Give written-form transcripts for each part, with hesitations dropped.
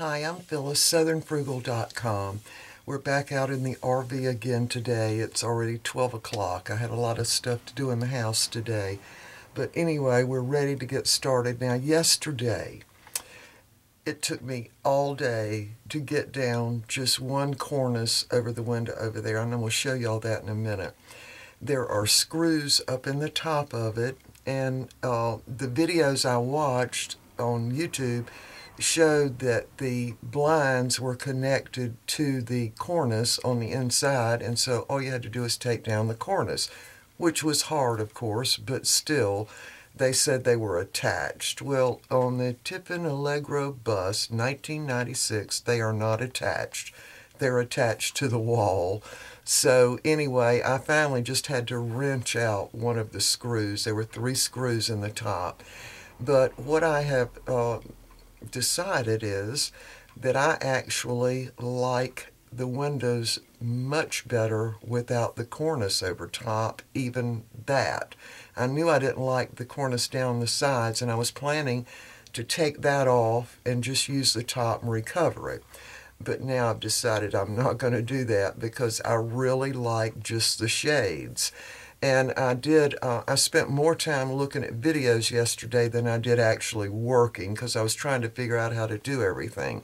Hi, I'm Phyllis, southernfrugal.com. We're back out in the RV again today. It's already 12 o'clock. I had a lot of stuff to do in the house today. But anyway, we're ready to get started. Now, yesterday, it took me all day to get down just one cornice over the window over there, and I'm going to show you all that in a minute. There are screws up in the top of it, and the videos I watched on YouTube showed that the blinds were connected to the cornice on the inside, and so all you had to do is take down the cornice, which was hard, of course, but still, they said they were attached. Well, on the Tiffin Allegro bus, 1996, they are not attached. They're attached to the wall. So anyway, I finally just had to wrench out one of the screws. There were 3 screws in the top. But what I have decided is that I actually like the windows much better without the cornice over top, even that. I knew I didn't like the cornice down the sides, and I was planning to take that off and just use the top and recover it. But now I've decided I'm not going to do that because I really like just the shades. And I spent more time looking at videos yesterday than I did actually working because I was trying to figure out how to do everything.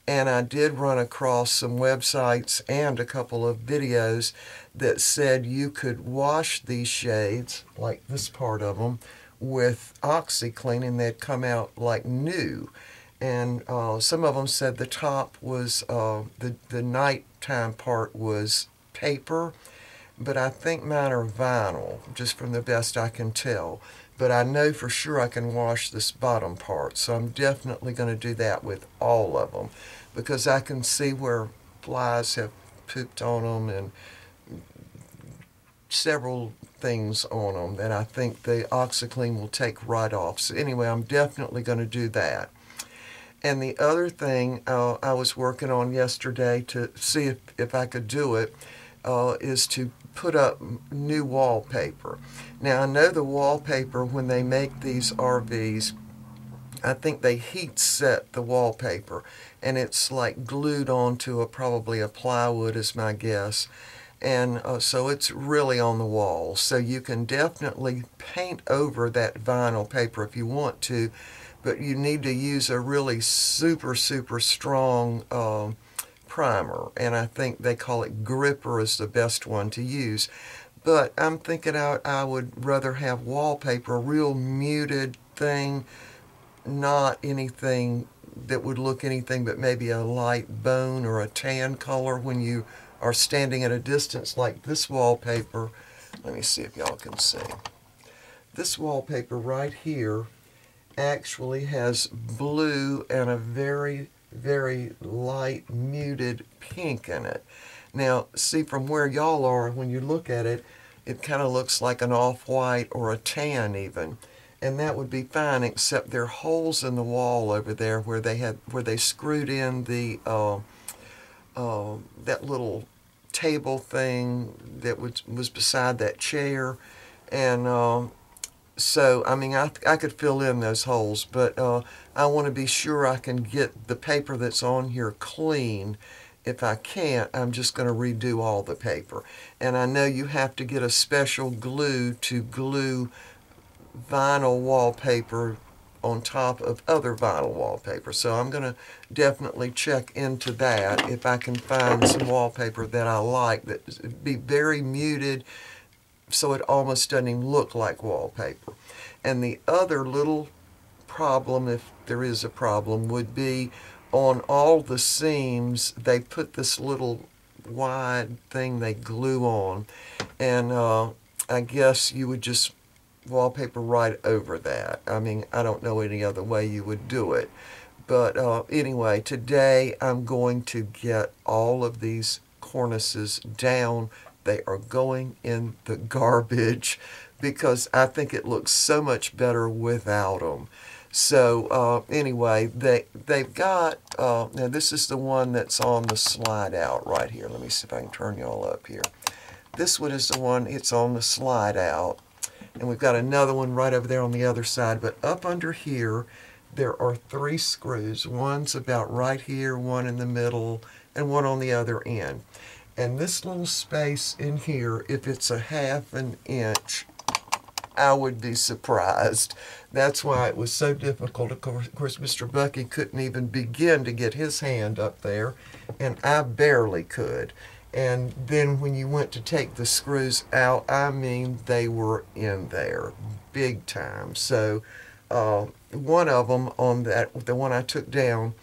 And I did run across some websites and a couple of videos that said you could wash these shades, like this part of them, with OxyClean and they'd come out like new. And some of them said the top was, the nighttime part was paper, but I think mine are vinyl, just from the best I can tell. But I know for sure I can wash this bottom part, so I'm definitely going to do that with all of them, because I can see where flies have pooped on them and several things on them that I think the OxyClean will take right off. So anyway, I'm definitely going to do that. And the other thing I was working on yesterday to see if I could do it is to put up new wallpaper. Now, I know the wallpaper, when they make these RVs, I think they heat set the wallpaper, and it's like glued onto probably a plywood is my guess. And so it's really on the wall. So you can definitely paint over that vinyl paper if you want to, but you need to use a really super strong primer, and I think they call it Gripper is the best one to use. But I'm thinking I would rather have wallpaper, a real muted thing, not anything that would look anything but maybe a light bone or a tan color when you are standing at a distance, like this wallpaper. Let me see if y'all can see. This wallpaper right here actually has blue and a very light muted pink in it. Now, see, from where y'all are, when you look at it, it kind of looks like an off-white or a tan even. And that would be fine, except there are holes in the wall over there where they screwed in the that little table thing that was beside that chair. And so, I mean, I could fill in those holes, but I want to be sure I can get the paper that's on here clean. If I can't, I'm just going to redo all the paper. And I know you have to get a special glue to glue vinyl wallpaper on top of other vinyl wallpaper. So I'm going to definitely check into that if I can find some wallpaper that I like that would be very muted, so it almost doesn't even look like wallpaper. And the other little problem, if there is a problem, would be on all the seams they put this little wide thing they glue on, and I guess you would just wallpaper right over that. I mean, I don't know any other way you would do it. But anyway, today I'm going to get all of these cornices down. They are going in the garbage because I think it looks so much better without them. So anyway, they've got, now this is the one that's on the slide out right here. Let me see if I can turn y'all up here. This one is the one, it's on the slide out. And we've got another one right over there on the other side. But up under here, there are 3 screws. One's about right here, one in the middle, and one on the other end. And this little space in here, if it's a 1/2 inch, I would be surprised. That's why it was so difficult. Of course, Mr. Bucky couldn't even begin to get his hand up there, and I barely could. And then when you went to take the screws out, I mean, they were in there big time. So one of them, on that, the one I took down,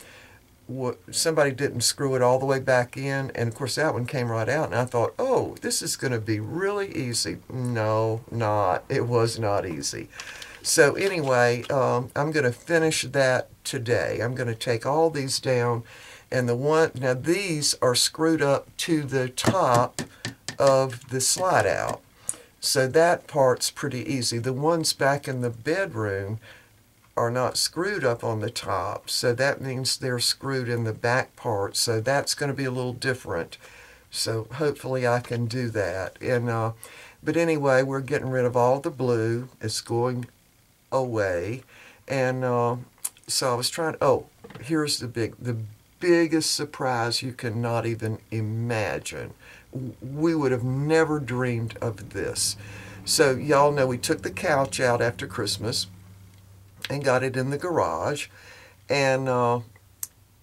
somebody didn't screw it all the way back in, and of course that one came right out, and I thought, oh, this is going to be really easy. No, not. It was not easy. So anyway, I'm going to finish that today. I'm going to take all these down, and now these are screwed up to the top of the slide out. So that part's pretty easy. The ones back in the bedroom are not screwed up on the top, so that means they're screwed in the back part, so that's going to be a little different. So hopefully I can do that. And but anyway, we're getting rid of all the blue. It's going away. And so I was trying, oh, here's the biggest surprise you cannot even imagine. We would have never dreamed of this. So y'all know we took the couch out after Christmas and got it in the garage, and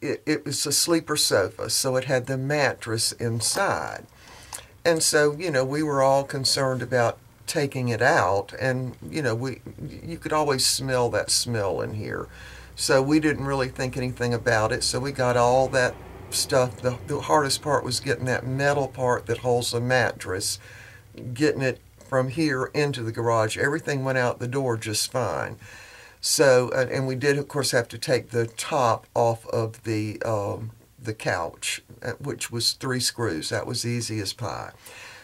it was a sleeper sofa, so it had the mattress inside. And so, you know, we were all concerned about taking it out, and, you know, you could always smell that smell in here. So we didn't really think anything about it, so we got all that stuff. The hardest part was getting that metal part that holds the mattress, getting it from here into the garage. Everything went out the door just fine. So, and we did, of course, have to take the top off of the couch, which was 3 screws. That was easy as pie.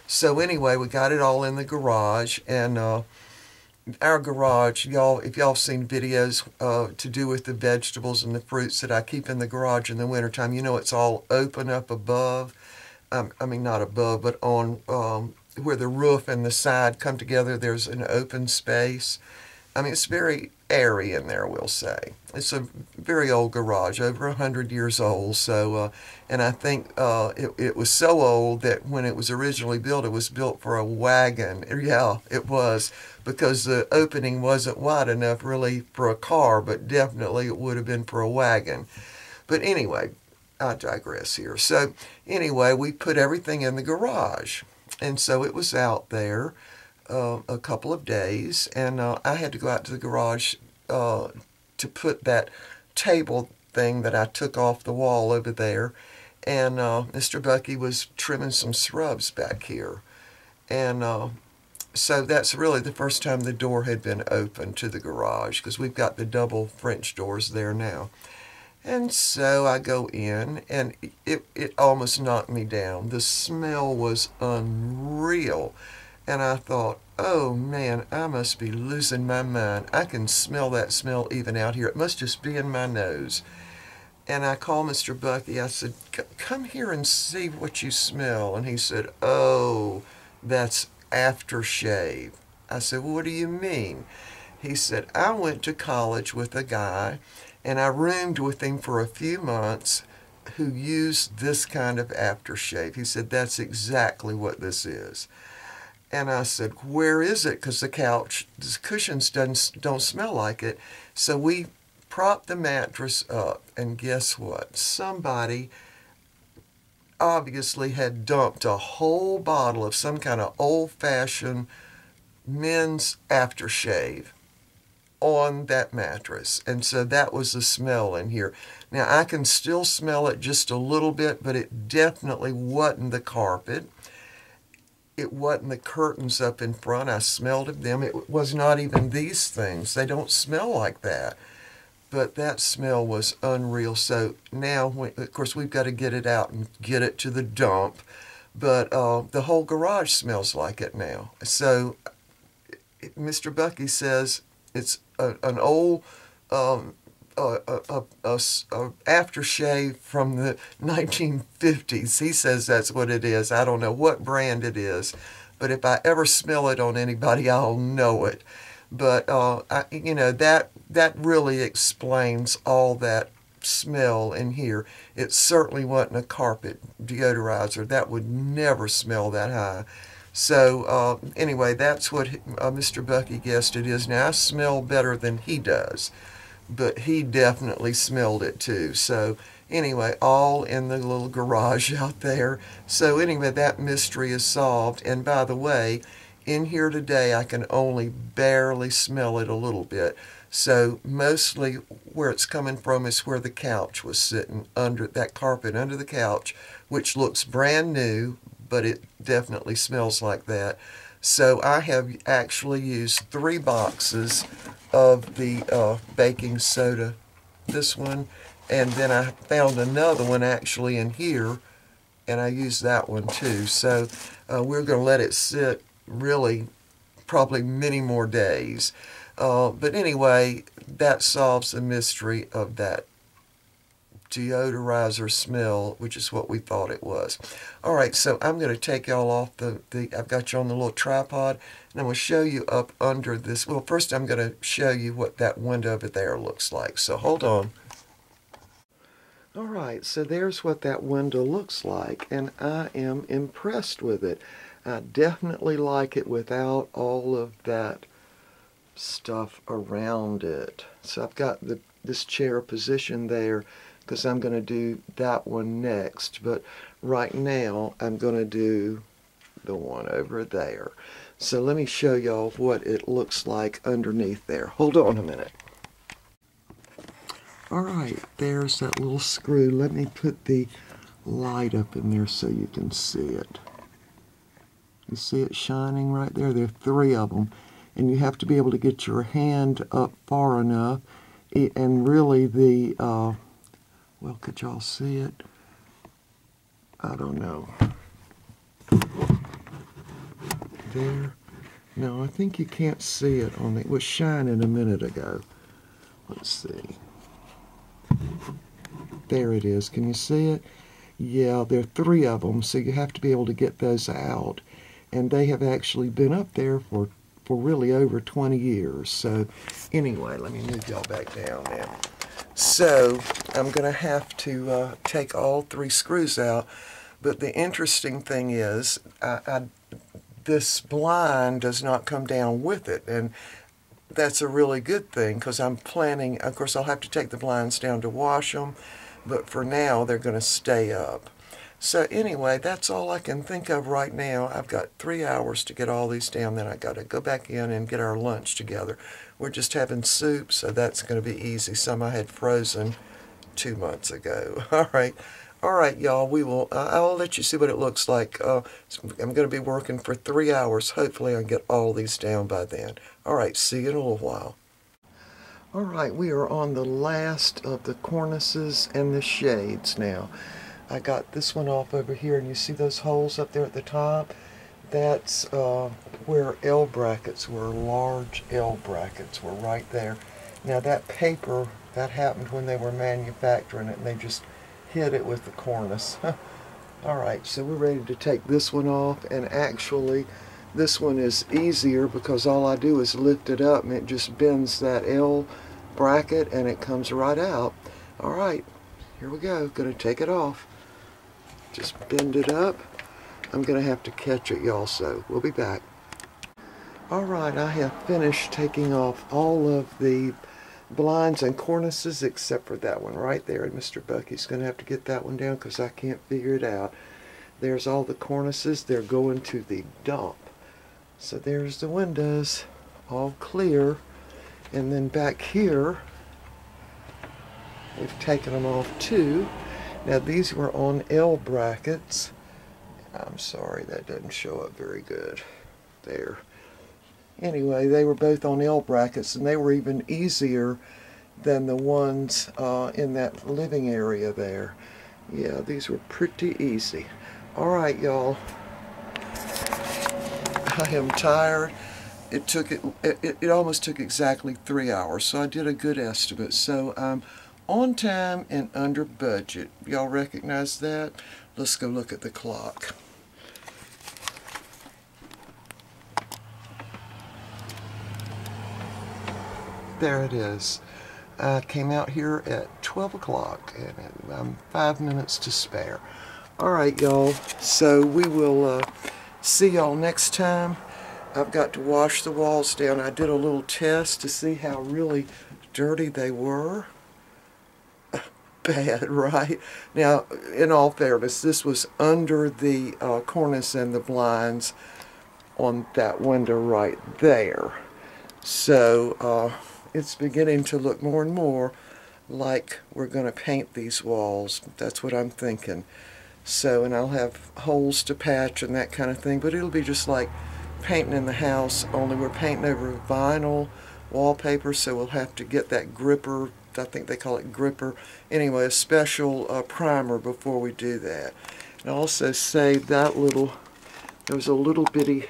So anyway, we got it all in the garage, and our garage, y'all, if y'all have seen videos to do with the vegetables and the fruits that I keep in the garage in the wintertime, you know it's all open up above. I mean, not above, but on where the roof and the side come together, there's an open space. I mean, it's very airy in there, we'll say. It's a very old garage, over 100 years old. So, and I think it was so old that when it was originally built, it was built for a wagon. Yeah, it was, because the opening wasn't wide enough really for a car, but definitely it would have been for a wagon. But anyway, I digress here. So anyway, we put everything in the garage, and so it was out there a couple of days, and I had to go out to the garage to put that table thing that I took off the wall over there, and Mr. Bucky was trimming some shrubs back here, and so that's really the first time the door had been opened to the garage, because we've got the double French doors there now. And so I go in, and it almost knocked me down. The smell was unreal. And I thought, oh man, I must be losing my mind. I can smell that smell even out here. It must just be in my nose. And I called Mr. Bucky. I said, come here and see what you smell. And he said, oh, that's aftershave. I said, well, what do you mean? He said, I went to college with a guy, and I roomed with him for a few months, who used this kind of aftershave. He said, that's exactly what this is. And I said, where is it? Because the cushions don't smell like it. So we propped the mattress up, and guess what? Somebody obviously had dumped a whole bottle of some kind of old-fashioned men's aftershave on that mattress. And so that was the smell in here. Now, I can still smell it just a little bit, but it definitely wasn't the carpet. It wasn't the curtains up in front. I smelled of them. It was not even these things. They don't smell like that. But that smell was unreal. So now, of course, we've got to get it out and get it to the dump. But the whole garage smells like it now. So Mr. Bucky says it's an old aftershave from the 1950s. He says that's what it is. I don't know what brand it is, but if I ever smell it on anybody, I'll know it. But you know, that really explains all that smell in here. It certainly wasn't a carpet deodorizer. That would never smell that high. So anyway, that's what Mr. Bucky guessed it is. Now I smell better than he does, but he definitely smelled it too. So anyway, all in the little garage out there. So anyway, that mystery is solved. And by the way, in here today I can only barely smell it a little bit. So mostly where it's coming from is where the couch was sitting, under that carpet under the couch, which looks brand new, but it definitely smells like that. So I have actually used 3 boxes of the baking soda, this one, and then I found another one actually in here, and I used that one too. So we're going to let it sit really probably many more days. But anyway, that solves the mystery of that deodorizer smell, which is what we thought it was. Alright, so I'm going to take y'all off I've got you on the little tripod, and I'm going to show you up under this. Well, first I'm going to show you what that window over there looks like. So hold on. Alright, so there's what that window looks like, and I am impressed with it. I definitely like it without all of that stuff around it. So I've got this chair positioned there because I'm going to do that one next, but right now I'm going to do the one over there. So let me show y'all what it looks like underneath there. Hold on a minute. Alright, there's that little screw. Let me put the light up in there so you can see it. You see it shining right there? There are 3 of them. And you have to be able to get your hand up far enough. And really well, could y'all see it? I don't know. There? No, I think you can't see it on it was shining a minute ago. Let's see. There it is. Can you see it? Yeah, there are 3 of them, so you have to be able to get those out. And they have actually been up there for really over 20 years. So anyway, let me move y'all back down now. So I'm going to have to take all 3 screws out. But the interesting thing is this blind does not come down with it. And that's a really good thing because I'm planning, of course I'll have to take the blinds down to wash them, but for now they're going to stay up. So anyway, that's all I can think of right now. I've got 3 hours to get all these down, then I got to go back in and get our lunch together. We're just having soup, so that's going to be easy. Some I had frozen 2 months ago. All right, y'all. I'll let you see what it looks like. I'm going to be working for 3 hours. Hopefully, I'll get all these down by then. All right, see you in a little while. All right, we are on the last of the cornices and the shades now. I got this one off over here, and you see those holes up there at the top? That's where L brackets were, large L brackets were right there. Now that paper, that happened when they were manufacturing it, and they just hit it with the cornice. Alright, so we're ready to take this one off, and actually this one is easier because all I do is lift it up and it just bends that L bracket and it comes right out. Alright, here we go. Gonna take it off. Just bend it up. I'm gonna have to catch it, y'all, so we'll be back. Alright, I have finished taking off all of the blinds and cornices except for that one right there, and Mr. Bucky's going to have to get that one down because I can't figure it out. There's all the cornices. They're going to the dump. So there's the windows, all clear. And then back here, we've taken them off too. Now these were on L brackets. I'm sorry, that doesn't show up very good. There. Anyway, they were both on L brackets, and they were even easier than the ones in that living area there. Yeah, these were pretty easy. Alright, y'all. I am tired. It almost took exactly 3 hours, so I did a good estimate. So I'm on time and under budget. Y'all recognize that? Let's go look at the clock. There it is. I came out here at 12 o'clock, and I'm 5 minutes to spare. Alright, y'all, so we will see y'all next time. I've got to wash the walls down. I did a little test to see how really dirty they were. Bad, right? Now, in all fairness, this was under the cornice and the blinds on that window right there. So, it's beginning to look more and more like we're going to paint these walls. That's what I'm thinking. So, and I'll have holes to patch and that kind of thing, but it'll be just like painting in the house, only we're painting over vinyl wallpaper, so we'll have to get that gripper, I think they call it gripper, anyway, a special primer before we do that. And I also saved that little, there was a little bitty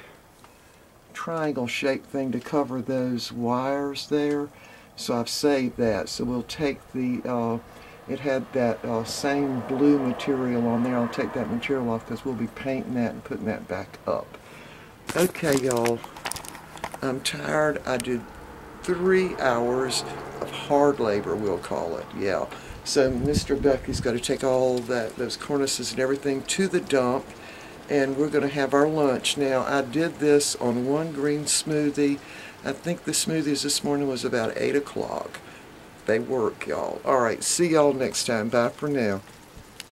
triangle shaped thing to cover those wires there, so I've saved that. So we'll take the it had that same blue material on there. I'll take that material off because we'll be painting that and putting that back up. Okay, y'all, I'm tired. I did 3 hours of hard labor, we'll call it, yeah. So Mr. Bucky's got to take all those cornices and everything to the dump, and we're going to have our lunch. Now, I did this on one green smoothie. I think the smoothies this morning was about 8 o'clock. They work, y'all. Alright, see y'all next time. Bye for now.